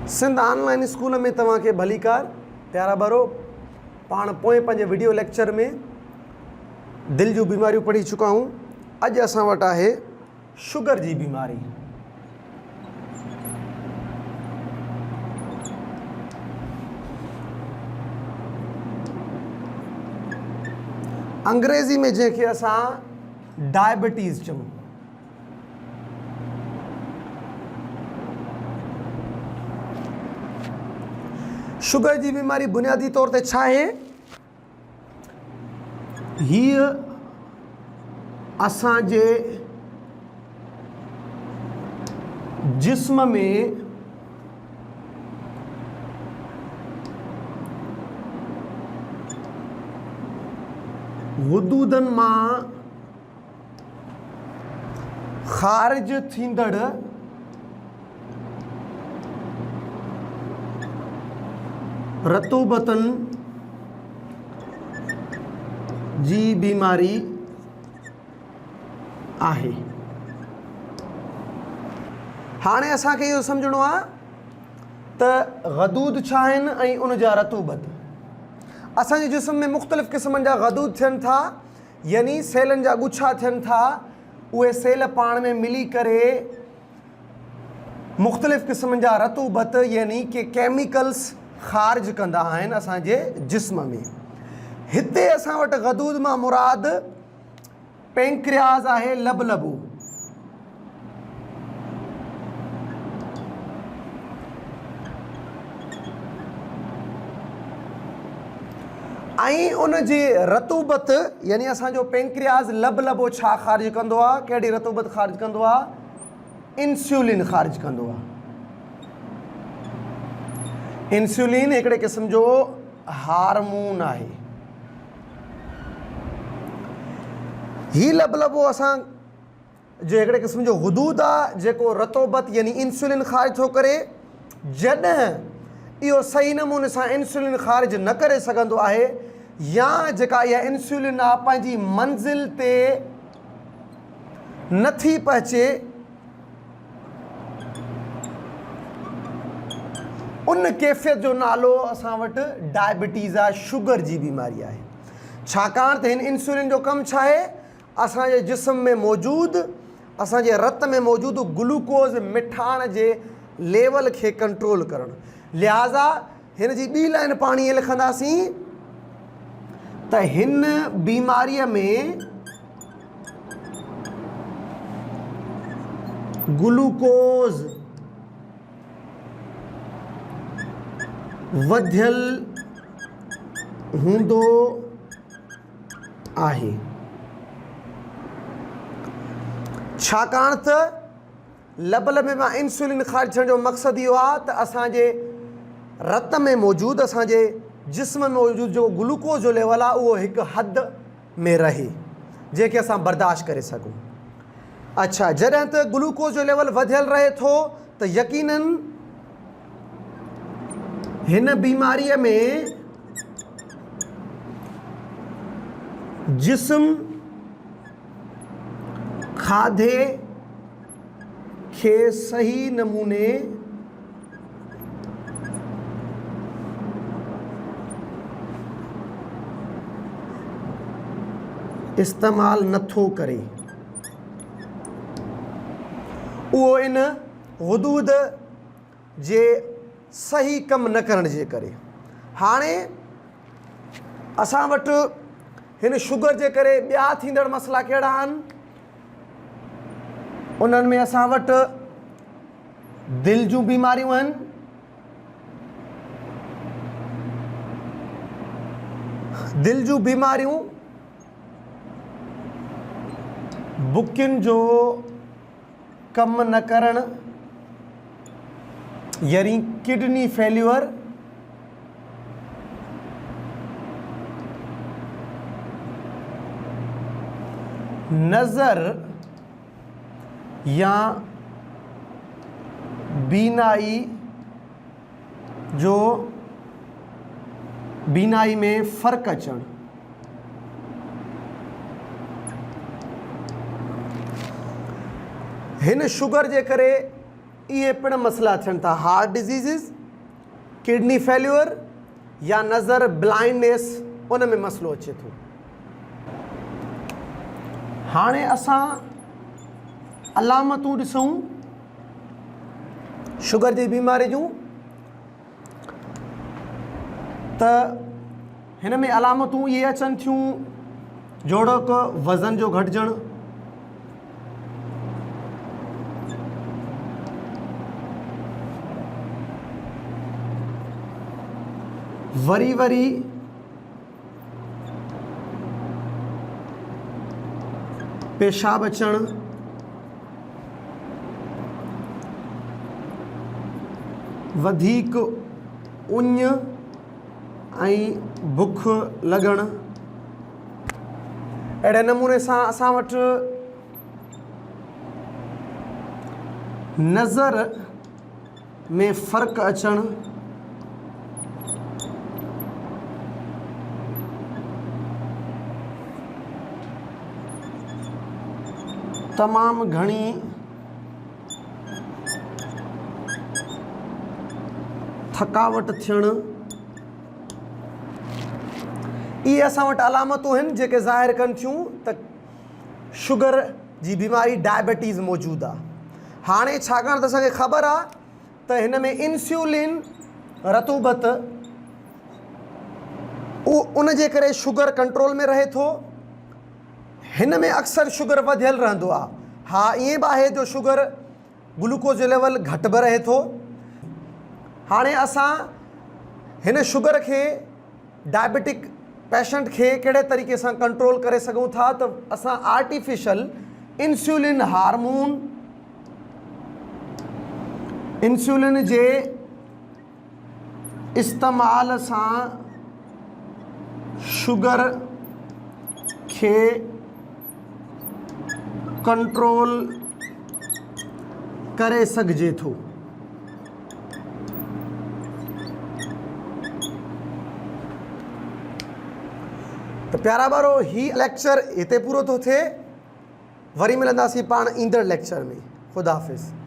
Sindh online school में तव्हांखे भलीकार प्यारा बरो पाण पोएं पंहिंजे वीडियो लेक्चर में दिल जूं बीमारियूं पढ़ी चुका हूँ। अॼु असां वटि आहे शुगर जी बीमारी। अंग्रेज़ी में जंहिंखे असां डायबिटीज़ चऊं। शुगर जी बीमारी बुनियादी तौर ते छा आहे? हीअ असांजे जिस्म में हुदूदनि मां ख़ारिज थींदड़ रतूबतनि जी बीमारी आहे। हाणे असांखे इहो सम्झणो आहे त गदूद छा आहिनि ऐं उन जा रतूबत। असांजे जिस्म में मुख़्तलिफ़ क़िस्मनि जा गदूद थियनि था, यानी सेलनि जा गुच्छा थियनि था। उहे सेल पाण में मिली करे मुख़्तलिफ़ क़िस्मनि जा रतूबत यानी कि केमिकल्स ख़ारिज कंदा आहिनि असांजे जिस्म में। हिते असां वटि गदूद मां मुराद पेंक्रियाज़ आहे, लबलबो। ऐं उन जी रतूबत यानी असांजो पेंक्रियाज़ लबलबो छा ख़ारिज कंदो आहे, कहिड़ी रतूबत ख़ारिज कंदो आहे? इंसुलिन ख़ारिज कंदो आहे। इंसुलिन हिकिड़े क़िस्म जो हार्मोन आहे। ही लबलबो असां जो हिकिड़े क़िस्म जो हुदूद आहे जेको रतूबत यानी इंसुलिन ख़ारिज थो करे। जॾहिं इहो सही नमूने सां इंसुलिन ख़ारिज न करे सघंदो आहे या जेका इहा इंसुलिन आहे पंहिंजी मंज़िल ते नथी पहुचे, उन कैफ़ियत जो नालो असां वटि डायबिटीज़ आहे, शुगर जी बीमारी आहे। छाकाणि त हिन इंसुलिन जो कमु छा आहे? असांजे जिस्म में मौजूदु, असांजे रत में मौजूदु ग्लूकोज़ मिठाण जे लेवल खे कंट्रोल करणु। लिहाज़ा हिन जी ॿी लाइन पाणी ईअं लिखंदासीं त हिन बीमारीअ में ग्लूकोज़ वधियल हूंदो आहे। छाकाणि त लबलबे मां इंसुलिन ख़ारिज थियण जो मक़सदु इहो आहे त असांजे रत में मौजूदु, असांजे जिस्म में मौजूदु जेको ग्लूकोज़ जो लेवल आहे उहो हिकु हद में रहे जंहिंखे असां बर्दाश्त करे सघूं। अच्छा, जॾहिं त ग्लूकोज़ जो लेवल वधियल रहे थो त यकीनन हिन बीमारीअ में जिस्म खाधे खे सही नमूने इस्तेमालु नथो करे। उहो इन हुदूद जे सही कमु न करण जे करे। हाणे असां वटि हिन शुगर जे करे ॿिया थींदड़ मसइला कहिड़ा आहिनि? उन्हनि में असां वटि दिलि जूं बीमारियूं आहिनि, दिलि जूं बीमारियूं, बुकियुनि जो कमु न करणु यानी किडनी फेल्यूअर, नज़र या बीनाई जो बीनाई में फ़र्क़ु अचणु, हिन शुगर जे करे इहे पिण मसइला थियनि था, हार्ट डिज़ीज़िस, किडनी फेल्यूअर या नज़र ब्लाइंडनेस, उन में मसइलो अचे थो। हाणे असां अलामतूं ॾिसूं शुगर जी बीमारी जूं, त हिन में अलामतूं इहे अचनि थियूं जोड़क वज़न जो घटिजणु, वरी वरी पेशाब अचणु, वधीक उञ ऐं बुख लॻणु। अहिड़े नमूने सां असां वटि नज़र में फ़र्क़ु अचणु, तमामु घणी थकावट थियणु, इहे असां वटि अलामतूं आहिनि जेके ज़ाहिर कनि थियूं त शुगर जी बीमारी डायबिटीज़ मौजूदु आहे। हाणे छाकाणि त असांखे ख़बर आहे त हिन में इंसुलिन रतूबत उन जे करे शुगर कंट्रोल में रहे थो। हिन में अक्सर शुगर वधियल रहंदो आहे। हा, ईअं बि आहे जो शुगर ग्लूकोज जो लेवल घटि बि रहे थो। हाणे असां हिन शुगर खे, डायबिटिक पेशेंट खे कहिड़े तरीक़े सां कंट्रोल करे सघूं था, त असां आर्टिफिशियल इंसुलिन हार्मोन, इंसुलिन जे इस्तेमाल सां शुगर खे कंट्रोल करे सघिजे थो। त प्यारा ॿारो, ही लेक्चर हिते पूरो थो थिए। वरी मिलंदासीं पाण ईंदड़ लेक्चर में। ख़ुदा हाफ़िज़।